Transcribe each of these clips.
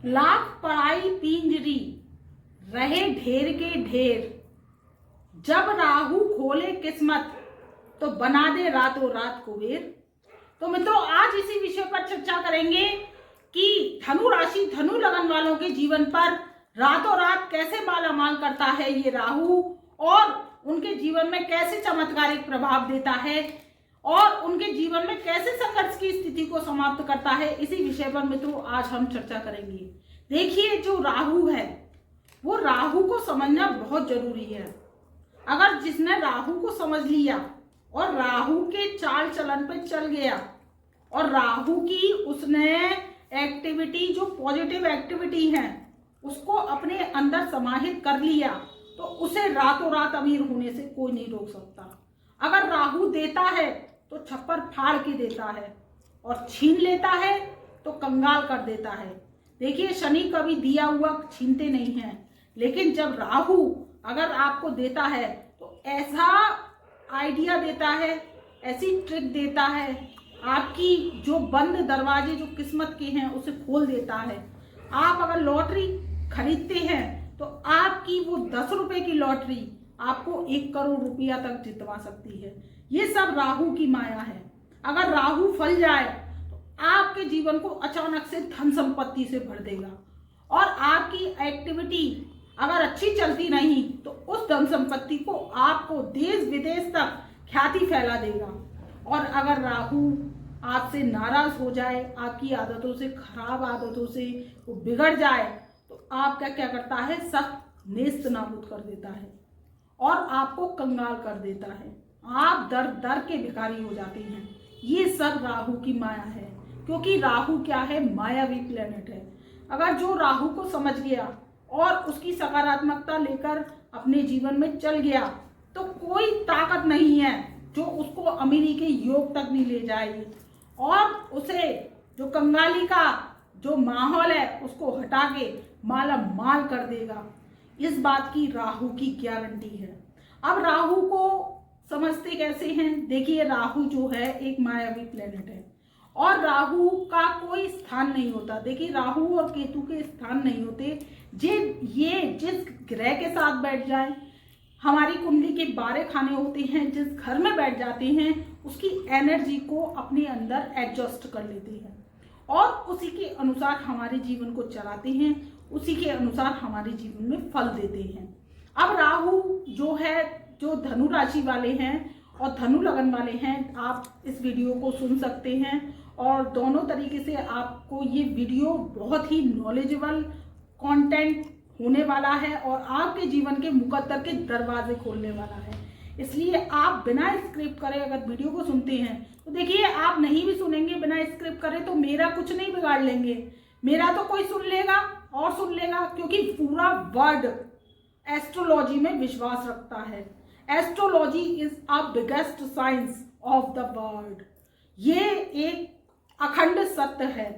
लाख पराई पिंजरी रहे ढेर के ढेर, जब राहु खोले किस्मत तो बना दे रातों रात कुबेर। तो मित्रों, आज इसी विषय पर चर्चा करेंगे कि धनु राशि धनु लगन वालों के जीवन पर रातों रात कैसे मालामाल करता है ये राहु, और उनके जीवन में कैसे चमत्कारिक प्रभाव देता है और उनके जीवन में कैसे संघर्ष की स्थिति को समाप्त करता है। इसी विषय पर मित्रों आज हम चर्चा करेंगे। देखिए, जो राहु है वो राहु को समझना बहुत जरूरी है। अगर जिसने राहु को समझ लिया और राहु के चाल चलन पे चल गया और राहु की उसने एक्टिविटी, जो पॉजिटिव एक्टिविटी है, उसको अपने अंदर समाहित कर लिया, तो उसे रातों रात अमीर होने से कोई नहीं रोक सकता। अगर राहु देता है तो छप्पर फाड़ के देता है और छीन लेता है तो कंगाल कर देता है। देखिए, शनि कभी दिया हुआ छीनते नहीं हैं, लेकिन जब राहु अगर आपको देता है तो ऐसा आइडिया देता है, ऐसी ट्रिक देता है, आपकी जो बंद दरवाजे जो किस्मत के हैं उसे खोल देता है। आप अगर लॉटरी खरीदते हैं तो आपकी वो 10 रुपए की लॉटरी आपको 1 करोड़ रुपया तक जितवा सकती है। ये सब राहु की माया है। अगर राहु फल जाए तो आपके जीवन को अचानक से धन संपत्ति से भर देगा, और आपकी एक्टिविटी अगर अच्छी चलती नहीं तो उस धन संपत्ति को आपको देश विदेश तक ख्याति फैला देगा। और अगर राहु आपसे नाराज हो जाए, आपकी आदतों से, खराब आदतों से वो बिगड़ जाए, तो आपका क्या करता है, सब नेस्त नाबूद कर देता है और आपको कंगाल कर देता है। आप दर दर के भिखारी हो जाते हैं। ये सब राहु की माया है, क्योंकि राहु क्या है, मायावी प्लेनेट है। अगर जो राहु को समझ गया और उसकी सकारात्मकता लेकर अपने जीवन में चल गया तो कोई ताकत नहीं है जो उसको अमीरी के योग तक नहीं ले जाएगी, और उसे जो कंगाली का जो माहौल है उसको हटा के माला माल कर देगा। इस बात की राहु की गारंटी है। अब राहु को समझते कैसे हैं? देखिए, राहु जो है एक मायावी प्लेनेट है और राहु का कोई स्थान नहीं होता। देखिए, राहु और केतु के स्थान नहीं होते। ये जिस ग्रह के साथ बैठ जाए, हमारी कुंडली के 12 खाने होते हैं, जिस घर में बैठ जाते हैं उसकी एनर्जी को अपने अंदर एडजस्ट कर लेते हैं और उसी के अनुसार हमारे जीवन को चलाते हैं, उसी के अनुसार हमारे जीवन में फल देते हैं। अब राहु जो है, जो धनु राशि वाले हैं और धनु लगन वाले हैं, आप इस वीडियो को सुन सकते हैं और दोनों तरीके से आपको ये वीडियो बहुत ही नॉलेजेबल कंटेंट होने वाला है और आपके जीवन के मुकद्दर के दरवाजे खोलने वाला है। इसलिए आप बिना स्क्रिप्ट करे अगर वीडियो को सुनते हैं तो देखिए, आप नहीं भी सुनेंगे बिना स्क्रिप्ट करे तो मेरा कुछ नहीं बिगाड़ लेंगे। मेरा तो कोई सुन लेगा और सुन लेगा, क्योंकि पूरा वर्ल्ड एस्ट्रोलॉजी में विश्वास रखता है। Astrology is a biggest science of the world. ये एक अखंड सत्य है।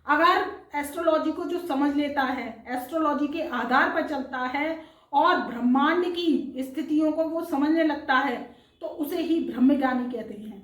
अगर एस्ट्रोलॉजी को जो समझ लेता है, एस्ट्रोलॉजी के आधार पर चलता है और ब्रह्मांड की स्थितियों को वो समझने लगता है, तो उसे ही ब्रह्मज्ञानी कहते हैं।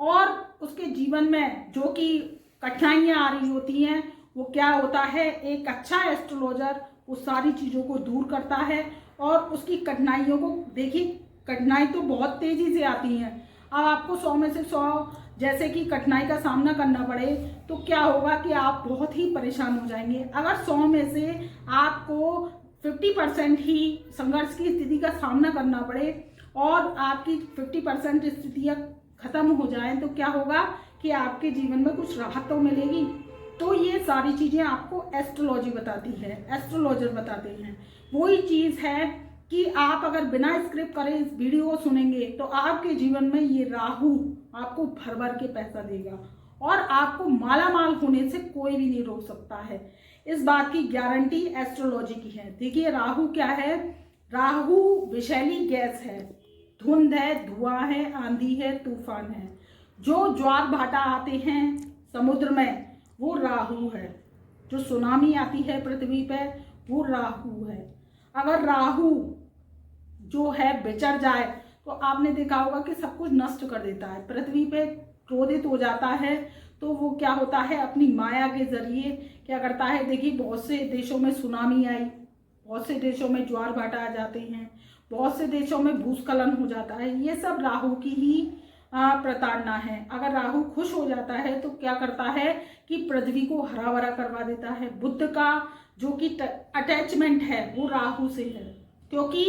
और उसके जीवन में जो कि कठिनाइयाँ आ रही होती हैं, वो क्या होता है, एक अच्छा एस्ट्रोलॉजर वो सारी चीज़ों को दूर करता है और उसकी कठिनाइयों को, देखिए कठिनाई तो बहुत तेज़ी से आती हैं। अब आपको 100 में से 100 जैसे कि कठिनाई का सामना करना पड़े तो क्या होगा कि आप बहुत ही परेशान हो जाएंगे। अगर 100 में से आपको 50% ही संघर्ष की स्थिति का सामना करना पड़े और आपकी 50% स्थितियाँ खत्म हो जाएं, तो क्या होगा कि आपके जीवन में कुछ राहत तो मिलेगी। तो ये सारी चीज़ें आपको एस्ट्रोलॉजी बताती है, एस्ट्रोलॉजर बताते हैं। वही चीज़ है कि आप अगर बिना स्क्रिप्ट करे इस वीडियो को सुनेंगे तो आपके जीवन में ये राहु आपको भर भर के पैसा देगा और आपको माला माल होने से कोई भी नहीं रोक सकता है। इस बात की गारंटी एस्ट्रोलॉजी की है। देखिए, राहु क्या है, राहु विषैली गैस है, धुंध है, धुआं है, आंधी है, तूफान है। जो ज्वार भाटा आते हैं समुद्र में वो राहु है। जो सुनामी आती है पृथ्वी पे वो राहु है। अगर राहु जो है बिचर जाए तो आपने देखा होगा कि सब कुछ नष्ट कर देता है, पृथ्वी पे क्रोधित हो जाता है तो वो क्या होता है, अपनी माया के जरिए क्या करता है। देखिए बहुत से देशों में सुनामी आई, बहुत से देशों में ज्वार भाटा आ जाते हैं, बहुत से देशों में भूस्खलन हो जाता है। ये सब राहु की ही प्रताड़ना है। अगर राहु खुश हो जाता है तो क्या करता है कि पृथ्वी को हरा भरा करवा देता है। बुध का जो कि अटैचमेंट है वो राहु से है, क्योंकि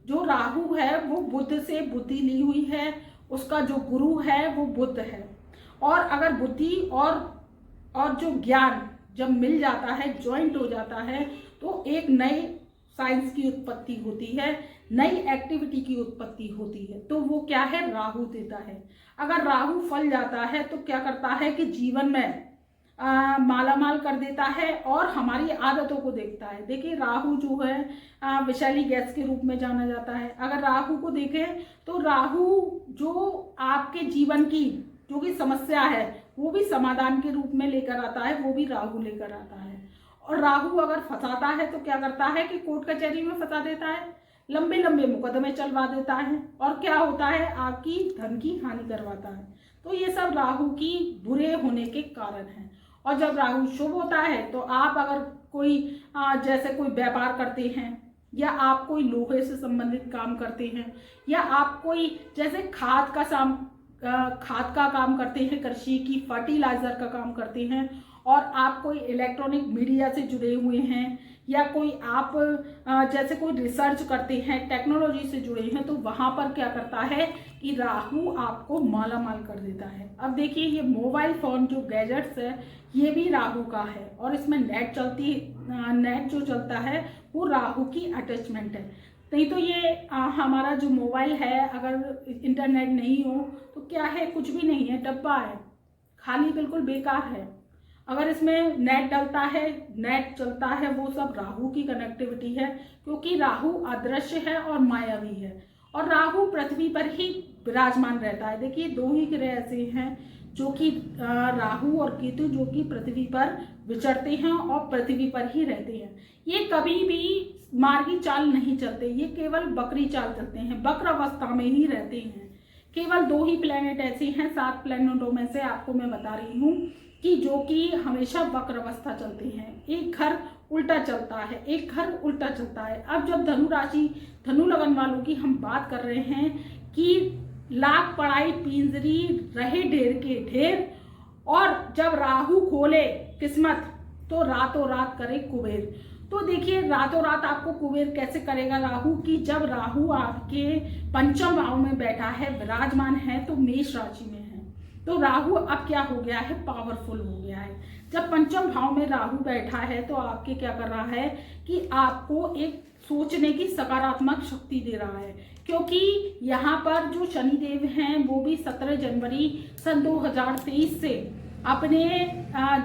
जो राहु है वो बुध से बुद्धि ली हुई है, उसका जो गुरु है वो बुध है। और अगर बुद्धि और जो ज्ञान जब मिल जाता है, ज्वाइंट हो जाता है, तो एक नए साइंस की उत्पत्ति होती है, नई एक्टिविटी की उत्पत्ति होती है। तो वो क्या है, राहु देता है। अगर राहु फल जाता है तो क्या करता है कि जीवन में मालामाल कर देता है और हमारी आदतों को देखता है। देखिए राहु जो है विषैली गैस के रूप में जाना जाता है। अगर राहु को देखें तो राहु जो आपके जीवन की जो भी समस्या है वो भी समाधान के रूप में लेकर आता है, वो भी राहु लेकर आता है। और राहु अगर फंसाता है तो क्या करता है कि कोर्ट कचहरी में फंसा देता है, लंबे लंबे मुकदमे चलवा देता है, और क्या होता है, आपकी धन की हानि करवाता है। तो ये सब राहु की बुरे होने के कारण हैं। और जब राहु शुभ होता है तो आप अगर कोई जैसे कोई व्यापार करते हैं, या आप कोई लोहे से संबंधित काम करते हैं, या आप कोई जैसे खाद का काम करते हैं, कृषि की फर्टिलाइजर का काम करते हैं, और आप कोई इलेक्ट्रॉनिक मीडिया से जुड़े हुए हैं, या कोई आप जैसे कोई रिसर्च करते हैं, टेक्नोलॉजी से जुड़े हैं, तो वहाँ पर क्या करता है कि राहु आपको माला माल कर देता है। अब देखिए ये मोबाइल फ़ोन जो गैजेट्स है ये भी राहु का है, और इसमें नेट जो चलता है वो राहु की अटैचमेंट है। नहीं तो ये हमारा जो मोबाइल है अगर इंटरनेट नहीं हो तो क्या है, कुछ भी नहीं है, डब्बा है, खाली बिल्कुल बेकार है। अगर इसमें नेट डलता है, नेट चलता है, वो सब राहु की कनेक्टिविटी है, क्योंकि राहु अदृश्य है और मायावी है, और राहु पृथ्वी पर ही विराजमान रहता है। देखिए दो ही ग्रह ऐसे हैं जो कि राहु और केतु जो कि पृथ्वी पर विचरते हैं और पृथ्वी पर ही रहते हैं। ये कभी भी मार्गी चाल नहीं चलते, ये केवल बकरी चाल चलते हैं, वक्र अवस्था में ही रहते हैं। केवल दो ही प्लेनेट ऐसे हैं 7 प्लेनेटों में से, आपको मैं बता रही हूँ कि जो कि हमेशा वक्र अवस्था चलते हैं। एक घर उल्टा चलता है, एक घर उल्टा चलता है। अब जब धनु लगन वालों की हम बात कर रहे हैं कि लाख पढ़ाई पिंजरी रहे ढेर के ढेर, और जब राहु खोले किस्मत तो रातों रात करे कुबेर। तो देखिए रातों रात आपको कुबेर कैसे करेगा राहु, की जब राहु आपके पंचम भाव में बैठा है, विराजमान है, तो मेष राशि में है। तो राहु अब क्या हो गया है, पावरफुल हो गया है। जब पंचम भाव में राहु बैठा है तो आपके क्या कर रहा है कि आपको एक सोचने की सकारात्मक शक्ति दे रहा है, क्योंकि यहाँ पर जो शनिदेव हैं वो भी 17 जनवरी सन 2023 से अपने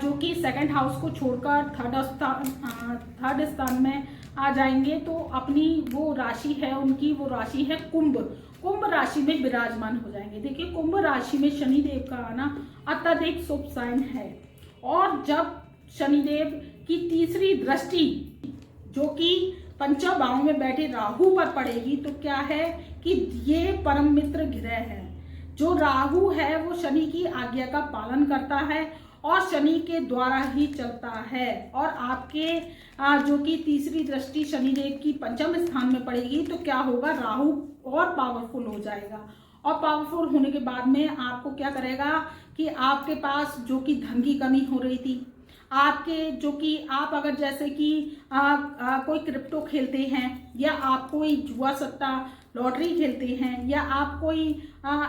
जो कि सेकंड हाउस को छोड़कर थर्ड स्थान में आ जाएंगे। तो अपनी वो राशि है उनकी, वो राशि है कुंभ राशि में विराजमान हो जाएंगे। देखिए कुंभ राशि में शनिदेव का आना अत्यधिक शुभ साइन है, और जब शनिदेव की तीसरी दृष्टि जो कि पंचम भाव में बैठे राहु पर पड़ेगी तो क्या है कि ये परम मित्र ग्रह है। जो राहु है वो शनि की आज्ञा का पालन करता है और शनि के द्वारा ही चलता है, और आपके जो कि तीसरी दृष्टि शनिदेव की पंचम स्थान में पड़ेगी तो क्या होगा, राहु और पावरफुल हो जाएगा। और पावरफुल होने के बाद में आपको क्या करेगा कि आपके पास जो कि धन की कमी हो रही थी, आपके जो कि आप अगर जैसे कि कोई क्रिप्टो खेलते हैं, या आप कोई जुआ सट्टा लॉटरी खेलते हैं, या आप कोई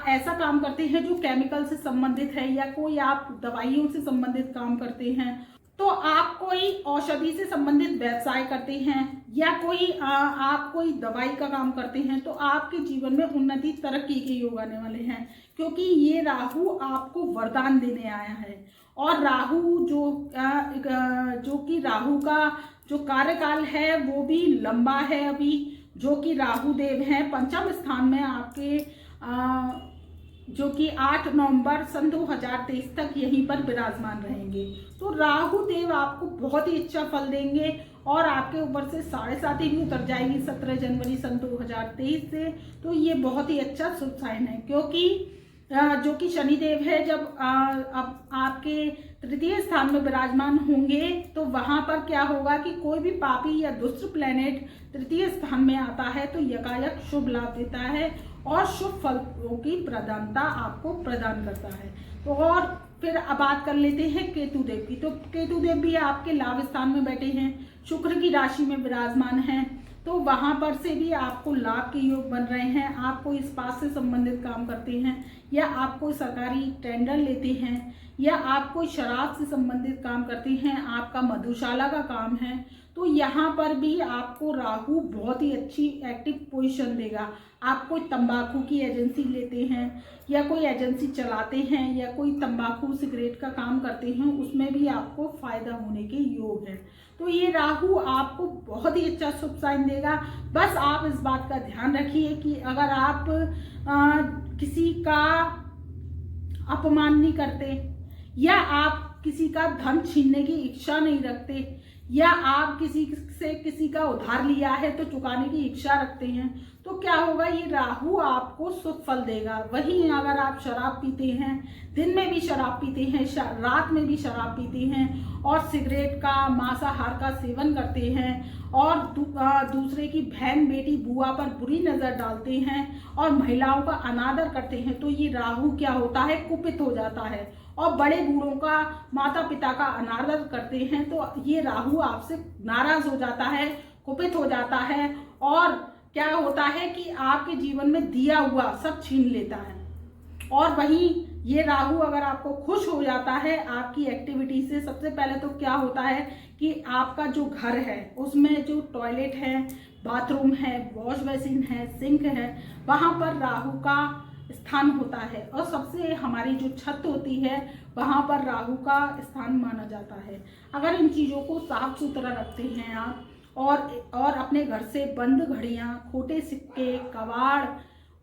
ऐसा काम करते हैं जो केमिकल से संबंधित है, या कोई आप दवाइयों से संबंधित काम करते हैं, तो आप कोई औषधि से संबंधित व्यवसाय करते हैं, या कोई आप कोई दवाई का काम करते हैं, तो आपके जीवन में उन्नति तरक्की के योग आने वाले हैं, क्योंकि ये राहु आपको वरदान देने आया है। और राहु जो कि राहु का जो कार्यकाल है वो भी लंबा है अभी, जो कि राहु देव हैं पंचम स्थान में आपके जो कि 8 नवंबर सन 2023 तक यहीं पर विराजमान रहेंगे। तो राहु देव आपको बहुत ही अच्छा फल देंगे, और आपके ऊपर से 7.5 भी उतर जाएगी 17 जनवरी सन 2023 से। तो ये बहुत ही अच्छा शुभ साइन है, क्योंकि जो कि शनिदेव है, जब अब आपके तृतीय स्थान में विराजमान होंगे तो वहां पर क्या होगा कि कोई भी पापी या दुष्ट प्लेनेट तृतीय स्थान में आता है तो यकायक शुभ लाभ देता है और शुभ फलों की प्रदानता आपको प्रदान करता है। तो और फिर अब बात कर लेते हैं केतु देव की। तो केतु देव भी आपके लाभ स्थान में बैठे हैं, शुक्र की राशि में विराजमान हैं, तो वहां पर से भी आपको लाभ के योग बन रहे हैं। आप कोई इस्पात से संबंधित काम करते हैं या आप कोई सरकारी टेंडर लेते हैं या आप कोई शराब से संबंधित काम करते हैं, आपका मधुशाला का काम है, तो यहाँ पर भी आपको राहु बहुत ही अच्छी एक्टिव पोजीशन देगा। आप कोई तंबाकू की एजेंसी लेते हैं या कोई एजेंसी चलाते हैं या कोई तंबाकू सिगरेट का काम करते हैं, उसमें भी आपको फायदा होने के योग है। तो ये राहु आपको बहुत ही अच्छा शुभ साइन देगा। बस आप इस बात का ध्यान रखिए कि अगर आप किसी का अपमान नहीं करते या आप किसी का धन छीनने की इच्छा नहीं रखते या आप किसी से किसी का उधार लिया है तो चुकाने की इच्छा रखते हैं, तो क्या होगा, ये राहु आपको शुभ फल देगा। वहीं अगर आप शराब पीते हैं, दिन में भी शराब पीते हैं, रात में भी शराब पीते हैं और सिगरेट का मांसाहार का सेवन करते हैं और दूसरे की बहन बेटी बुआ पर बुरी नजर डालते हैं और महिलाओं का अनादर करते हैं, तो ये राहु क्या होता है, कुपित हो जाता है और बड़े बूढ़ों का, माता पिता का अनादर करते हैं, तो ये राहु आपसे नाराज हो जाता है, कुपित हो जाता है और क्या होता है कि आपके जीवन में दिया हुआ सब छीन लेता है। और वहीं ये राहु अगर आपको खुश हो जाता है आपकी एक्टिविटी से, सबसे पहले तो क्या होता है कि आपका जो घर है उसमें जो टॉयलेट है, बाथरूम है, वॉश बेसिन है, सिंक है, वहां पर राहु का स्थान होता है और सबसे हमारी जो छत होती है वहां पर राहु का स्थान माना जाता है। अगर इन चीज़ों को साफ सुथरा रखते हैं आप और अपने घर से बंद घड़ियां, खोटे सिक्के, कबाड़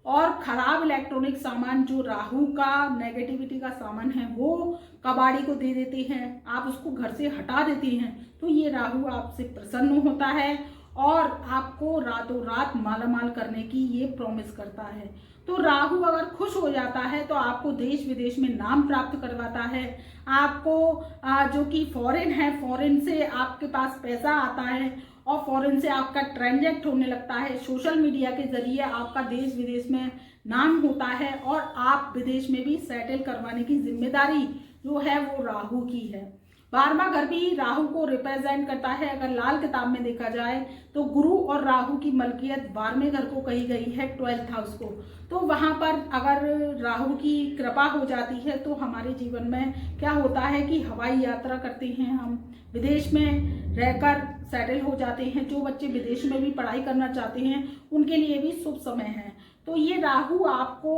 और खराब इलेक्ट्रॉनिक सामान, जो राहु का नेगेटिविटी का सामान है, वो कबाड़ी को दे देते हैं, आप उसको घर से हटा देते हैं, तो ये राहु आपसे प्रसन्न होता है और आपको रातों रात मालामाल करने की ये प्रॉमिस करता है। तो राहु अगर खुश हो जाता है तो आपको देश विदेश में नाम प्राप्त करवाता है। आपको जो कि फॉरेन है, फॉरेन से आपके पास पैसा आता है और फॉरेन से आपका ट्रांजैक्ट होने लगता है। सोशल मीडिया के जरिए आपका देश विदेश में नाम होता है और आप विदेश में भी सेटल करवाने की जिम्मेदारी जो है वो राहु की है। 12वां घर भी राहु को रिप्रेजेंट करता है। अगर लाल किताब में देखा जाए तो गुरु और राहु की मलकियत 12वें घर को कही गई है, 12th हाउस को। तो वहां पर अगर राहु की कृपा हो जाती है तो हमारे जीवन में क्या होता है कि हवाई यात्रा करते हैं, हम विदेश में रहकर सेटल हो जाते हैं। जो बच्चे विदेश में भी पढ़ाई करना चाहते हैं उनके लिए भी शुभ समय है। तो ये राहु आपको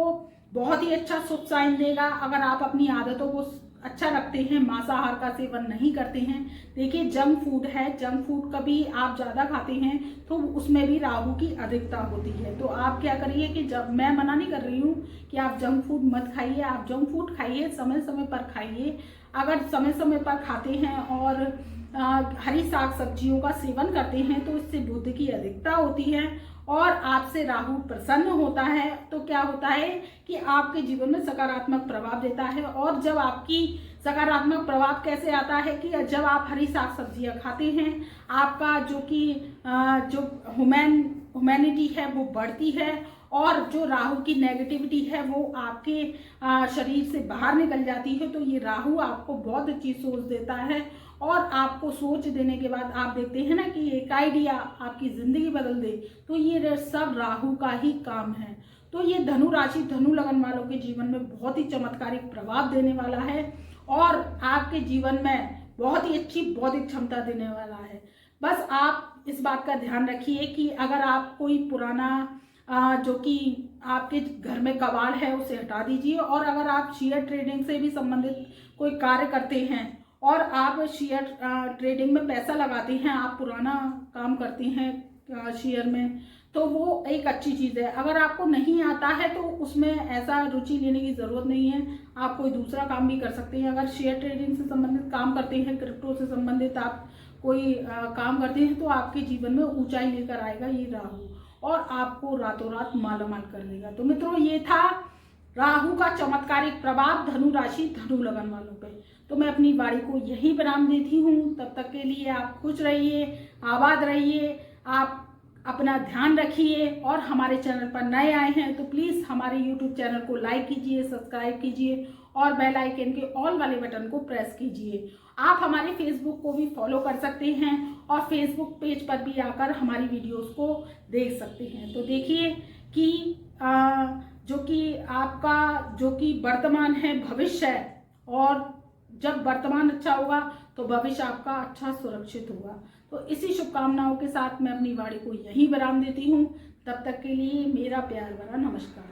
बहुत ही अच्छा शुभ साइन देगा अगर आप अपनी आदतों को अच्छा रखते हैं, मांसाहार का सेवन नहीं करते हैं। देखिए जंक फूड है, जंक फूड कभी आप ज़्यादा खाते हैं तो उसमें भी राहु की अधिकता होती है। तो आप क्या करिए कि जब, मैं मना नहीं कर रही हूँ कि आप जंक फूड मत खाइए, आप जंक फूड खाइए, समय समय पर खाइए। अगर समय समय पर खाते हैं और हरी साग सब्जियों का सेवन करते हैं तो इससे बुद्धि की अधिकता होती है और आपसे राहु प्रसन्न होता है। तो क्या होता है कि आपके जीवन में सकारात्मक प्रभाव देता है। और जब आपकी सकारात्मक प्रभाव कैसे आता है कि जब आप हरी साग सब्जियां खाते हैं, आपका जो कि जो ह्यूमैनिटी है वो बढ़ती है और जो राहु की नेगेटिविटी है वो आपके शरीर से बाहर निकल जाती है। तो ये राहु आपको बहुत अच्छी सोच देता है और आपको सोच देने के बाद आप देखते हैं ना कि एक आइडिया आपकी जिंदगी बदल दे, तो ये सब राहु का ही काम है। तो ये धनु राशि, धनु लगन वालों के जीवन में बहुत ही चमत्कारिक प्रभाव देने वाला है और आपके जीवन में बहुत ही अच्छी बौद्धिक क्षमता देने वाला है। बस आप इस बात का ध्यान रखिए कि अगर आप कोई पुराना जो कि आपके घर में कबाड़ है उसे हटा दीजिए। और अगर आप शेयर ट्रेडिंग से भी संबंधित कोई कार्य करते हैं और आप शेयर ट्रेडिंग में पैसा लगाते हैं, आप पुराना काम करते हैं शेयर में, तो वो एक अच्छी चीज़ है। अगर आपको नहीं आता है तो उसमें ऐसा रुचि लेने की ज़रूरत नहीं है, आप कोई दूसरा काम भी कर सकते हैं। अगर शेयर ट्रेडिंग से संबंधित काम करते हैं, क्रिप्टो से संबंधित आप कोई काम करते हैं, तो आपके जीवन में ऊंचाई लेकर आएगा ये राहु और आपको रातों रात मालामाल कर देगा। तो मित्रों, ये था राहु का चमत्कारिक प्रभाव धनु राशि धनु लगन वालों पे। तो मैं अपनी वाणी को यहीं विराम देती हूँ। तब तक के लिए आप खुश रहिए, आबाद रहिए, आप अपना ध्यान रखिए। और हमारे चैनल पर नए आए हैं तो प्लीज़ हमारे यूट्यूब चैनल को लाइक कीजिए, सब्सक्राइब कीजिए और बेल आइकन के ऑल वाले बटन को प्रेस कीजिए। आप हमारे फेसबुक को भी फॉलो कर सकते हैं और फेसबुक पेज पर भी आकर हमारी वीडियोस को देख सकते हैं। तो देखिए कि जो कि आपका जो कि वर्तमान है भविष्य है, और जब वर्तमान अच्छा होगा तो भविष्य आपका अच्छा सुरक्षित होगा। तो इसी शुभकामनाओं के साथ मैं अपनी वाणी को यहीं विराम देती हूँ। तब तक के लिए मेरा प्यार भरा नमस्कार।